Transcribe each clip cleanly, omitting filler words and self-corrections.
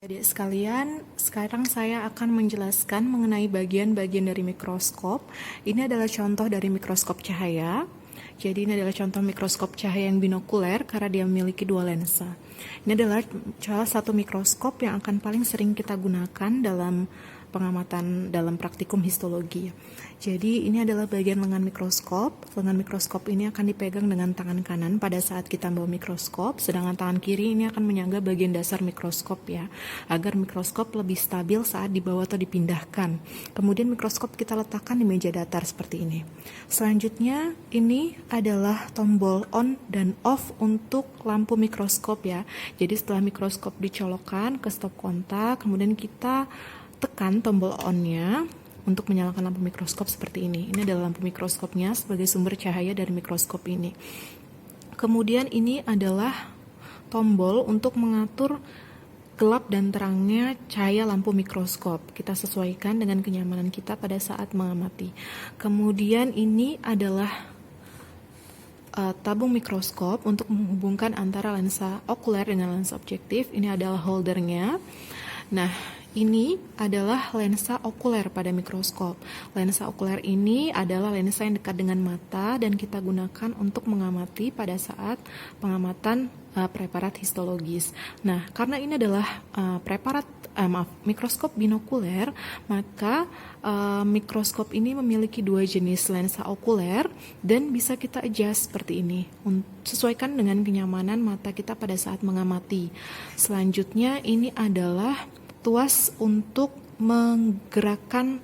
Adik sekalian, sekarang saya akan menjelaskan mengenai bagian-bagian dari mikroskop. Ini adalah contoh dari mikroskop cahaya. Jadi ini adalah contoh mikroskop cahaya yang binokuler karena dia memiliki dua lensa. Ini adalah salah satu mikroskop yang akan paling sering kita gunakan dalam pengamatan dalam praktikum histologi. Jadi ini adalah bagian lengan mikroskop. Lengan mikroskop ini akan dipegang dengan tangan kanan pada saat kita membawa mikroskop, sedangkan tangan kiri ini akan menyangga bagian dasar mikroskop ya, agar mikroskop lebih stabil saat dibawa atau dipindahkan. Kemudian mikroskop kita letakkan di meja datar seperti ini. Selanjutnya ini adalah tombol on dan off untuk lampu mikroskop ya. Jadi setelah mikroskop dicolokkan ke stop kontak, kemudian kita tekan tombol on-nya untuk menyalakan lampu mikroskop seperti ini. Ini adalah lampu mikroskopnya sebagai sumber cahaya dari mikroskop ini. Kemudian ini adalah tombol untuk mengatur gelap dan terangnya cahaya lampu mikroskop. Kita sesuaikan dengan kenyamanan kita pada saat mengamati. Kemudian ini adalah tabung mikroskop untuk menghubungkan antara lensa okuler dengan lensa objektif. Ini adalah holdernya. Nah, ini adalah lensa okuler pada mikroskop. Lensa okuler ini adalah lensa yang dekat dengan mata dan kita gunakan untuk mengamati pada saat pengamatan preparat histologis. Nah, karena ini adalah mikroskop binokuler, maka mikroskop ini memiliki dua jenis lensa okuler dan bisa kita adjust seperti ini, sesuaikan dengan kenyamanan mata kita pada saat mengamati. Selanjutnya ini adalah tuas untuk menggerakkan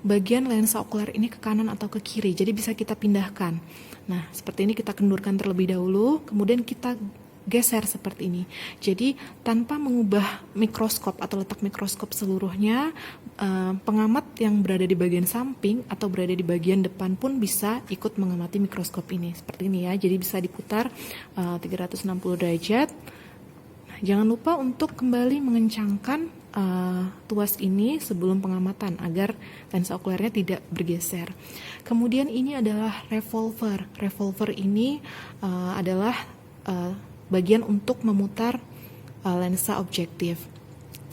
bagian lensa okuler ini ke kanan atau ke kiri, jadi bisa kita pindahkan. Nah, seperti ini kita kendurkan terlebih dahulu, kemudian kita geser seperti ini. Jadi tanpa mengubah mikroskop atau letak mikroskop seluruhnya, pengamat yang berada di bagian samping atau berada di bagian depan pun bisa ikut mengamati mikroskop ini seperti ini ya. Jadi bisa diputar 360 derajat. Jangan lupa untuk kembali mengencangkan tuas ini sebelum pengamatan agar lensa okulernya tidak bergeser. Kemudian ini adalah revolver. Revolver ini adalah bagian untuk memutar lensa objektif.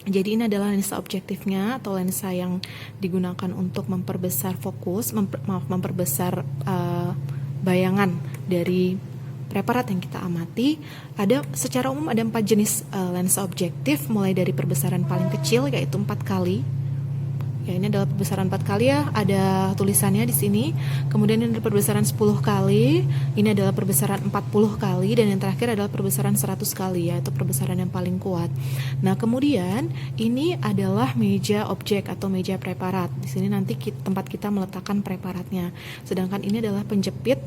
Jadi ini adalah lensa objektifnya atau lensa yang digunakan untuk memperbesar fokus, memperbesar bayangan dari preparat yang kita amati. Secara umum ada 4 jenis lensa objektif, mulai dari perbesaran paling kecil yaitu 4 kali. Ya, ini adalah perbesaran 4 kali ya, ada tulisannya di sini. Kemudian ini adalah perbesaran 10 kali, ini adalah perbesaran 40 kali, dan yang terakhir adalah perbesaran 100 kali ya, itu perbesaran yang paling kuat. Nah, kemudian ini adalah meja objek atau meja preparat. Di sini nanti tempat kita meletakkan preparatnya. Sedangkan ini adalah penjepit.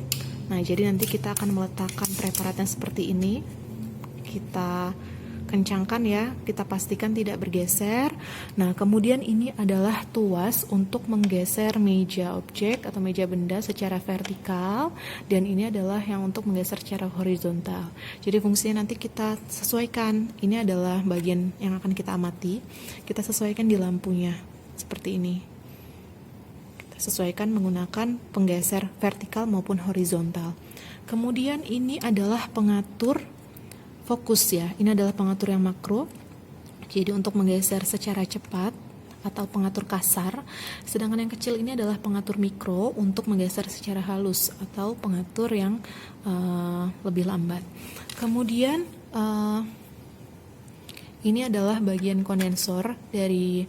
Nah, jadi nanti kita akan meletakkan preparatnya seperti ini. Kita kencangkan ya, kita pastikan tidak bergeser. Nah, kemudian ini adalah tuas untuk menggeser meja objek atau meja benda secara vertikal, dan ini adalah yang untuk menggeser secara horizontal. Jadi fungsinya nanti kita sesuaikan. Ini adalah bagian yang akan kita amati. Kita sesuaikan di lampunya seperti ini. Sesuaikan menggunakan penggeser vertikal maupun horizontal. Kemudian ini adalah pengatur fokus ya. Ini adalah pengatur yang makro. Jadi untuk menggeser secara cepat atau pengatur kasar. Sedangkan yang kecil ini adalah pengatur mikro untuk menggeser secara halus atau pengatur yang lebih lambat. Kemudian ini adalah bagian kondensor dari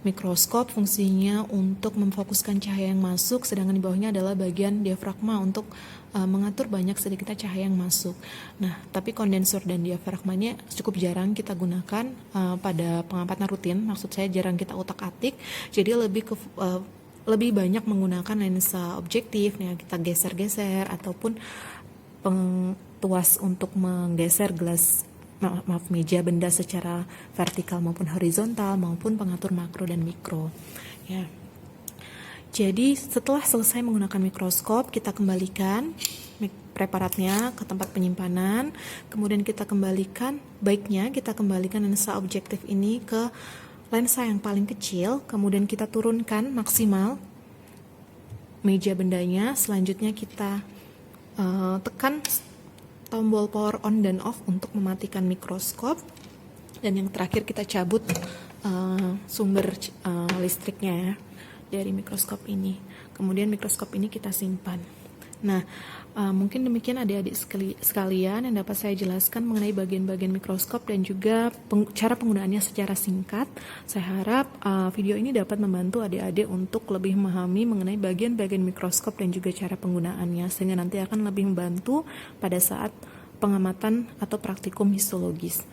mikroskop, fungsinya untuk memfokuskan cahaya yang masuk, sedangkan di bawahnya adalah bagian diafragma untuk mengatur banyak sedikitnya cahaya yang masuk. Nah, tapi kondensor dan diafragmanya cukup jarang kita gunakan pada pengamatan rutin, maksud saya jarang kita utak-atik, jadi lebih banyak menggunakan lensa objektif, ya kita geser-geser, ataupun tuas untuk menggeser meja benda secara vertikal maupun horizontal, maupun pengatur makro dan mikro ya. Jadi setelah selesai menggunakan mikroskop, kita kembalikan preparatnya ke tempat penyimpanan, kemudian kita kembalikan lensa objektif ini ke lensa yang paling kecil, kemudian kita turunkan maksimal meja bendanya. Selanjutnya kita tekan tombol power on dan off untuk mematikan mikroskop. Dan yang terakhir kita cabut sumber listriknya ya dari mikroskop ini. Kemudian mikroskop ini kita simpan. Nah, mungkin demikian adik-adik sekalian yang dapat saya jelaskan mengenai bagian-bagian mikroskop dan juga cara penggunaannya secara singkat. Saya harap video ini dapat membantu adik-adik untuk lebih memahami mengenai bagian-bagian mikroskop dan juga cara penggunaannya, sehingga nanti akan lebih membantu pada saat pengamatan atau praktikum histologis.